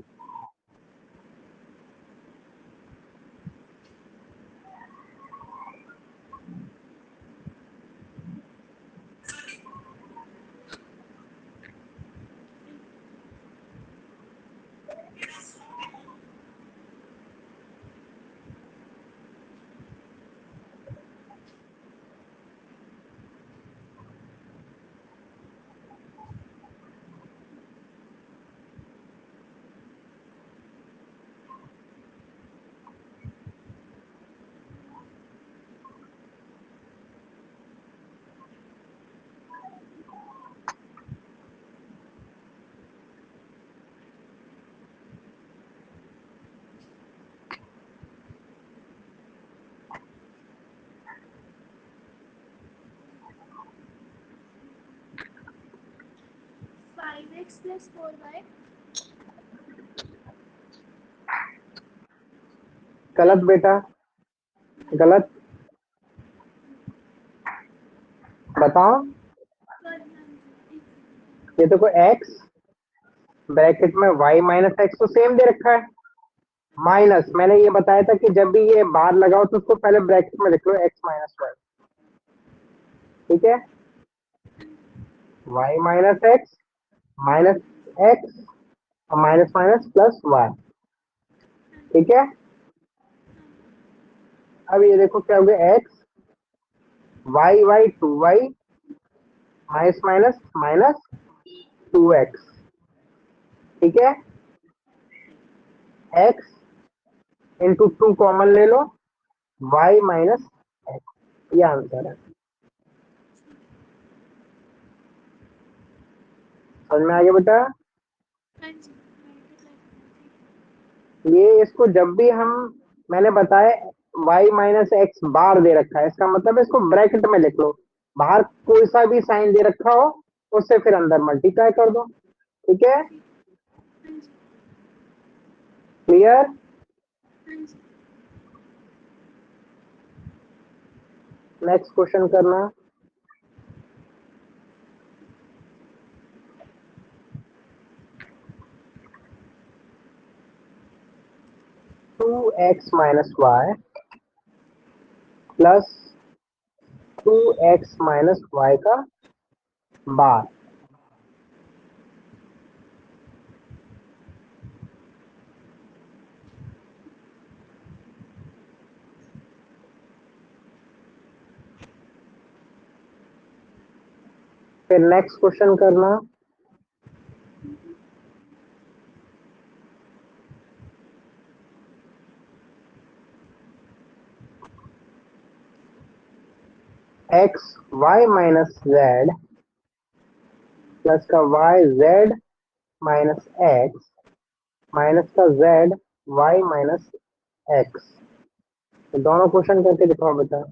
Five x plus four y. गलत बेटा, गलत। बताओ। सॉरी। ये देखो x ब्रैकेट में y माइनस एक्स तो सेम दे रखा है, माइनस मैंने ये बताया था कि जब भी ये बार लगाओ तो उसको पहले ब्रैकेट में लिख लो x माइनस वाई। ठीक है? y minus x minus X और माइनस माइनस प्लस वाई। ठीक है? अब ये देखो क्या हो गया, x Y Y 2y minus minus minus 2x। ठीक है? x इंटू 2 कॉमन ले लो, y माइनस एक्स, ये आंसर है। समझ में आ गया बेटा? हाँ जी। ये इसको जब भी हम, मैंने बताया y माइनस एक्स बार दे रखा है, इसका मतलब है इसको ब्रैकेट में लिख लो, बाहर कोई सा भी साइन दे रखा हो उससे फिर अंदर मल्टीप्लाई कर दो। ठीक है? हाँ जी। क्लियर? हाँ जी। नेक्स्ट क्वेश्चन करना। 2x minus y plus 2x minus y का बार। फिर नेक्स्ट क्वेश्चन करना। X Y minus z plus का y Z minus x minus का जेड वाई माइनस एक्स। तो दोनों क्वेश्चन करके दिखाओ बेटा।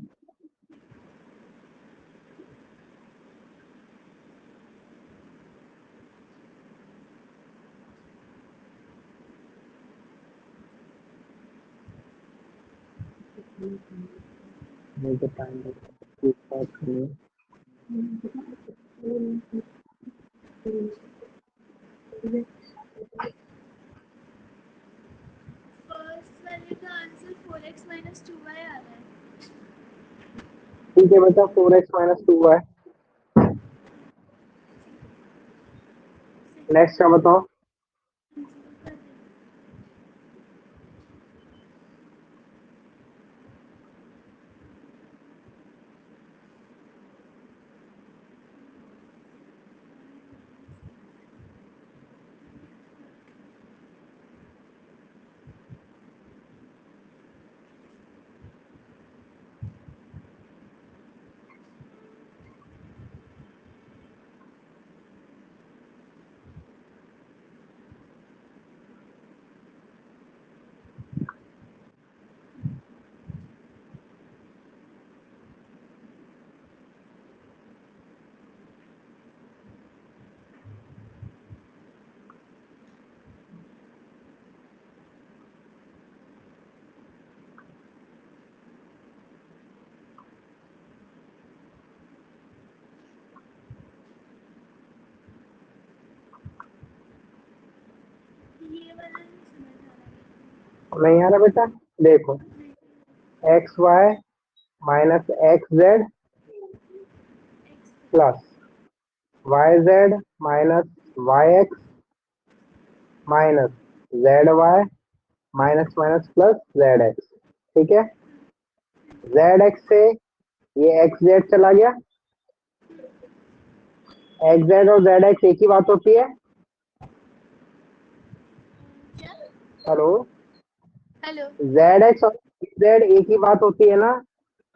मुझे टाइम दो। फर्स्ट वाले का आंसर 4x - 2y आ रहा है। ठीक है बेटा, 4x - 2y। नेक्स्ट क्या बताओ। ये वाला नहीं समझ आ रहा नहीं आ रहा बेटा। देखो, है। X Y minus X Z X plus Y Z minus Y X minus Z Y minus minus plus Z X. ठीक है, जेड एक्स से ये एक्स जेड चला गया। एक्स जेड और जेड एक्स एक ही बात होती है। क्या? Hello, hello. जेड एक्स और जेड एक ही बात होती है ना।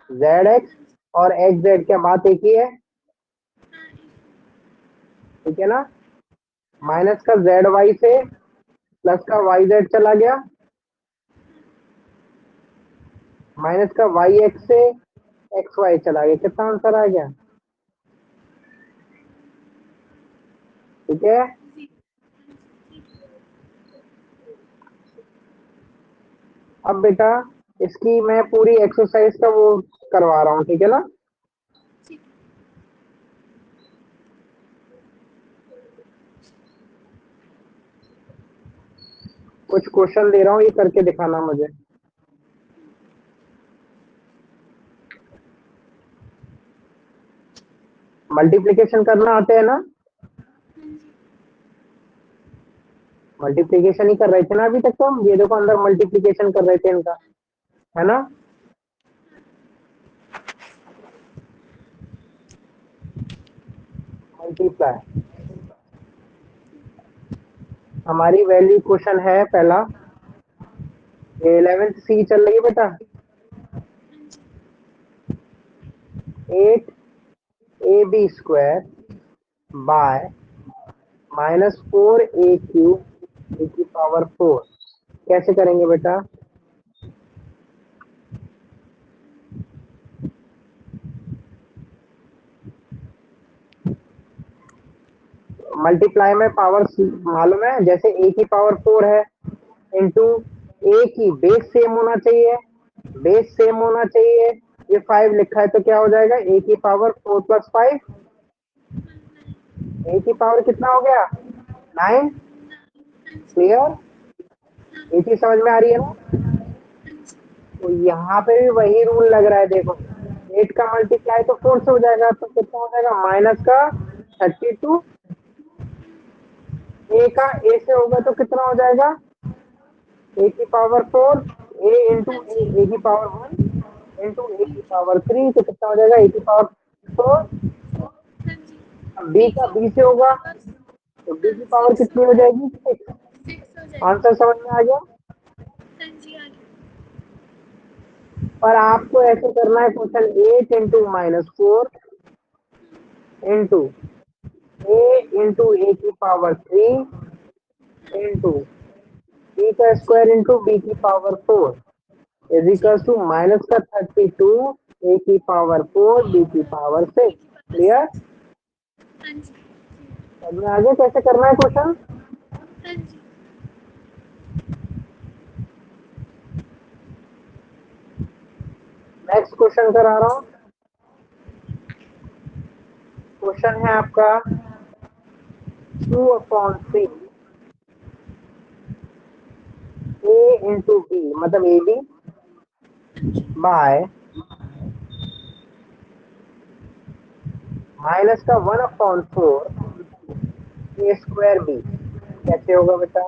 जेड एक्स और एक्स जेड क्या बात एक ही है। हाँ, ठीक है ना। माइनस का जेड वाई से प्लस का वाई जेड चला गया। माइनस का वाई एक्स से एक्स वाई चला गया। कितना आंसर आ गया। ठीक है, अब बेटा इसकी मैं पूरी एक्सरसाइज का वो करवा रहा हूँ। ठीक है ना। ठीक। कुछ क्वेश्चन दे रहा हूँ, ये करके दिखाना मुझे। मल्टीप्लिकेशन करना आते हैं ना। मल्टीप्लिकेशन ही कर रहे थे ना अभी तक तो हम। ये देखो अंदर मल्टीप्लिकेशन कर रहे थे इनका, है ना। मल्टीप्लाई हमारी वैल्यू क्वेश्चन है पहला। ये 11th सी चल रही है बेटा। 8ab² बाय -4a³ e⁴ कैसे करेंगे बेटा। मल्टीप्लाई में पावर मालूम है, जैसे a⁴ है इंटू ए की बेस सेम होना चाहिए। बेस सेम होना चाहिए। ये 5 लिखा है तो क्या हो जाएगा, a⁴ 4 + 5। a⁴ कितना हो गया, 9। क्लियर, ये चीज समझ में आ रही है ना। तो यहाँ पे भी वही रूल लग रहा है। देखो 8 का मल्टीप्लाई तो 4 से हो जाएगा, तो कितना हो जाएगा माइनस का 32। ए का ए से होगा तो कितना हो जाएगा a⁴ 4 a into a⁴ 1 into a⁴ 3 तो कितना हो जाएगा a⁴ 4। बी का बी से होगा, तो बी की पावर कितनी हो जाएगी? 6। 6 हो जाएगी। आंसर समझ में आ गया? हाँ जी, आ गया। पर आपको ऐसे करना है क्वेश्चन 8 इंटू -4 इंटू ए की पावर 3 इंटू बी का स्क्वायर इंटू बी की power 4 is equal to minus का 32 ए की पावर 4 बी की पावर 6। क्लियर? हाँ जी। समझ में आ गया कैसे करना है क्वेश्चन? हाँ जी। नेक्स्ट क्वेश्चन करा रहा हूँ। क्वेश्चन है आपका 2/3 ए इंटू बी मतलब ए बी बाय माइनस का 1/4 ए स्क्वायर बी। कैसे होगा बेटा?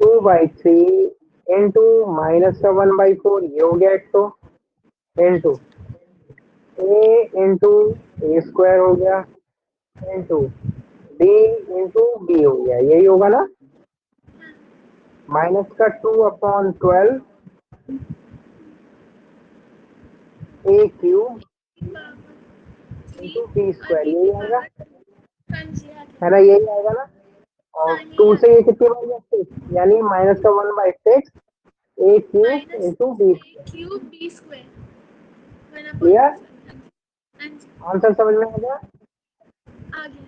2/3 इंटू माइनस का 1/4 ये हो गया 100 इंटू ए इंटू ए स्क्वायर हो गया इंटू बी इंटू बी हो गया, यही होगा ना? माइनस का 2/12 ए क्यूब इंटू बी स्क्वायर, यही आएगा हाँ जी, आ गया। है ना? यही आएगा ना? और हाँ, ये 2 आ से ये गया। कितनी बार गया? 6, यानी माइनस का 1/6 a cube minus into b a square. Cube b square one upon clear? 7। हाँ जी, आंसर समझ में आ गया? आ गया।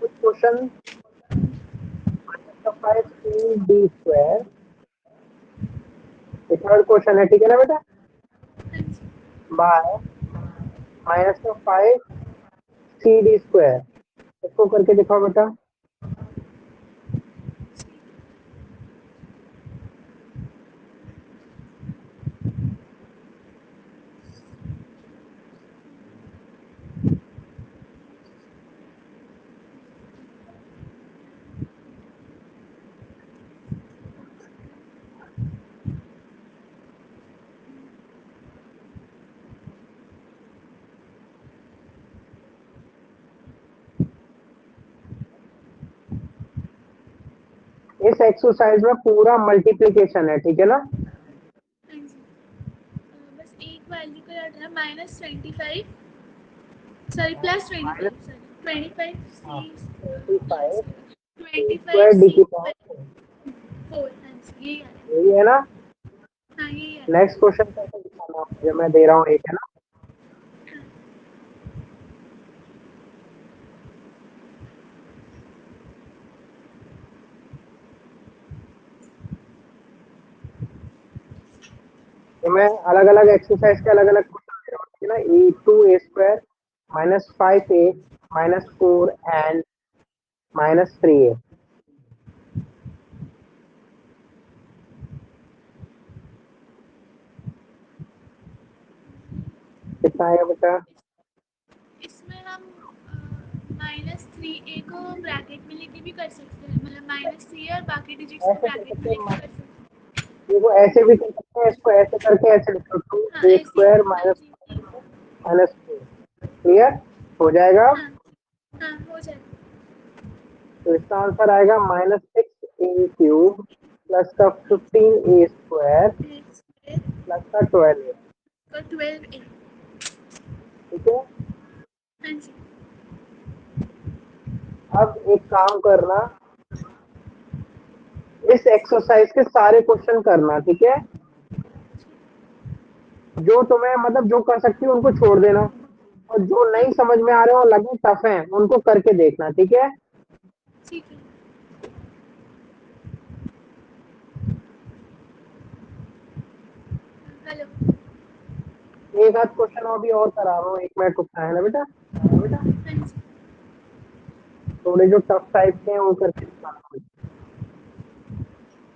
कुछ क्वेश्चन 5 डी स्क्वायर, ये थर्ड क्वेश्चन है, ठीक है ना बेटा? हाँ जी। बाय माइनस का 5 CD स्क्वायर, इसको करके दिखाओ बेटा। इस एक्सरसाइज में पूरा मल्टीप्लीकेशन है, ठीक है ना? हाँ जी। बस एक वैल्यू को याद रखना, -25, सॉरी +25, माइनस सॉरी 25 हाँ सी 25 25 स्क्वायर डी सी की पावर 4। हाँ जी, यही आ रहा है। यही है ना? हाँ, यही आ रहा है। नेक्स्ट क्वेश्चन कैसे दिखाना मुझे, मैं दे रहा हूँ एक, है ना? तो मैं अलग अलग एक्सरसाइज के अलग अलग क्वेश्चन दे रहा हूँ, ठीक है ना? A2A² -5A -4 and -3A। कितना आएगा बेटा? इसमें हम -3a को ब्रैकेट में लेके भी कर सकते हैं, मतलब -3 और बाकी डिजिट्स को ऐसे कर ब्रैकेट में सकते लेके हैं, कर सकते हैं। देखो ऐसे भी कर सकते हैं, इसको ऐसे करके ऐसे लिखो हाँ, 2A² ऐसे ही। हाँ जी। -4। क्लियर हो जाएगा? हाँ। हाँ, हो जाएगा। तो इसका आंसर आएगा -6A³ प्लस का 15A² ए स्क्वायर प्लस का 12A। को 12a। ठीक है? हाँ जी। अब एक काम करना, इस एक्सरसाइज के सारे क्वेश्चन करना, ठीक है? जो तुम्हें मतलब जो कर सकती हो उनको छोड़ देना, और जो हाँ नहीं जी, समझ में आ रहे हो लगे टफ है उनको करके देखना, ठीक है? ठीक है। हेलो। एक आध क्वेश्चन अभी और करा रहा हूँ, 1 मिनट रुकना है ना बेटा? हाँ जी। थोड़े जो टफ टाइप के हैं वो करके दिखाना।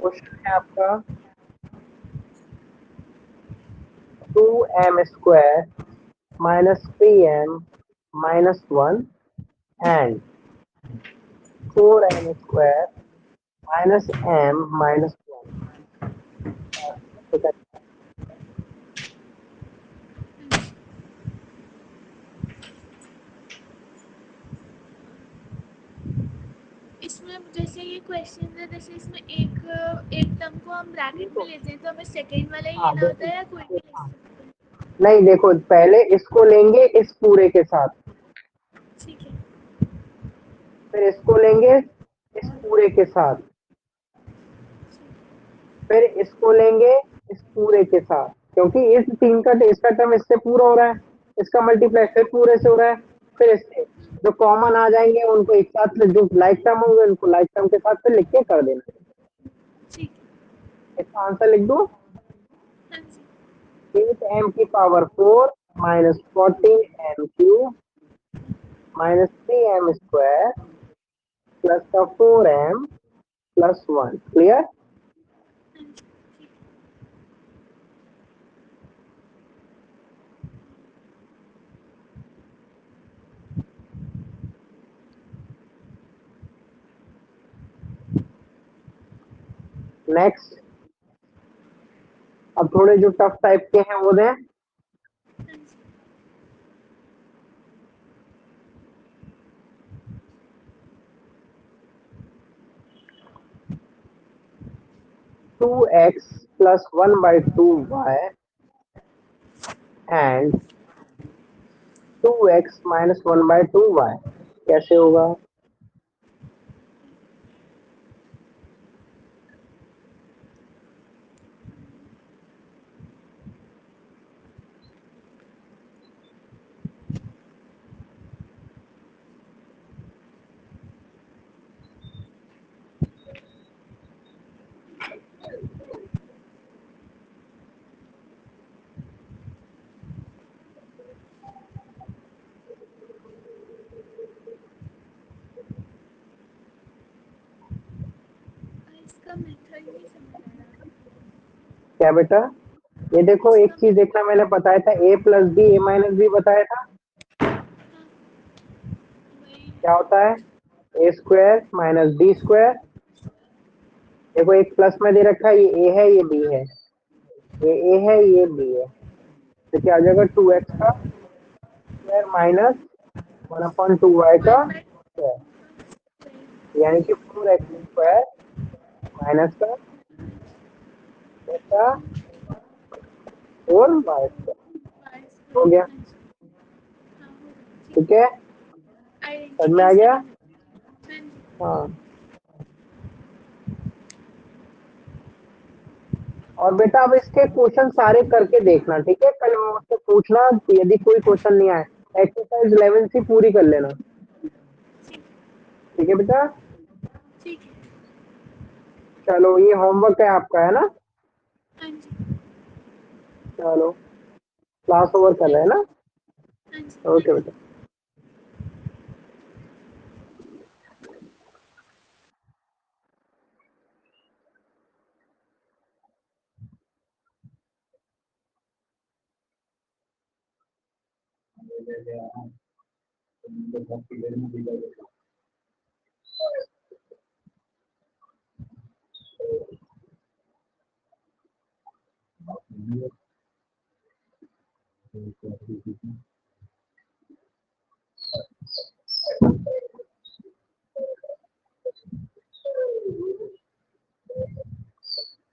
क्वेश्चन है आपका 2m² -3m -1 and 4m square minus m minus 1। इसमें जैसे ये क्वेश्चन है, जैसे इसमें एक टर्म को हम ब्रैकेट में लेते हैं तो हमें सेकेंड वाला ही हाँ लेना होता है या कोई भी ले सकते हैं? नहीं, देखो पहले इसको लेंगे इस पूरे के साथ, ठीक है। फिर इसको लेंगे इस पूरे के साथ, फिर इसको लेंगे इस पूरे के साथ, क्योंकि इस तीन का इसका टर्म इससे पूरा हो रहा है, इसका मल्टीप्लाई फिर पूरे से हो रहा है, फिर इससे जो कॉमन आ जाएंगे उनको एक साथ, जो लाइक टर्म होंगे उनको लाइक टर्म के साथ फिर लिख के कर देना। ठीक है। इसका आंसर लिख दो, हाँ जी। 8m की power 4 minus 14m cube minus 3m square plus का 4m प्लस 1। क्लियर? हाँ जी। ठीक है। नेक्स्ट, अब थोड़े जो टफ टाइप के हैं वो दें। हाँ जी। 2x plus 1/2y and 2x minus 1/2y कैसे होगा? इसका मेथड नहीं समझ आ रहा। क्या बेटा? ये देखो, एक इसका चीज देखना, मैंने बताया था a plus B a minus B बताया था, वही। क्या होता है? a square minus B square. देखो एक प्लस में दे रखा है, ये a है ये b है, ये a है ये b है, तो क्या आ जाएगा? 2x का स्क्वायर माइनस 1/2y का 1/2। स्क्वायर, यानी कि 4x स्क्वायर माइनस का इसका 4y स्क्वायर। हो गया? ठीक है, समझ में आइडेंटिटी आ से गया? हाँ जी। हाँ। और बेटा अब इसके क्वेश्चन सारे करके देखना, ठीक है? कल मुझसे पूछना यदि कोई क्वेश्चन नहीं आए, एक्सरसाइज 11 से पूरी कर लेना, ठीक है बेटा? ठीक है। चलो, ये होमवर्क है आपका, है ना? हाँ जी। चलो, क्लास ओवर कर रहे हैं ना? हाँ जी। ओके बेटा।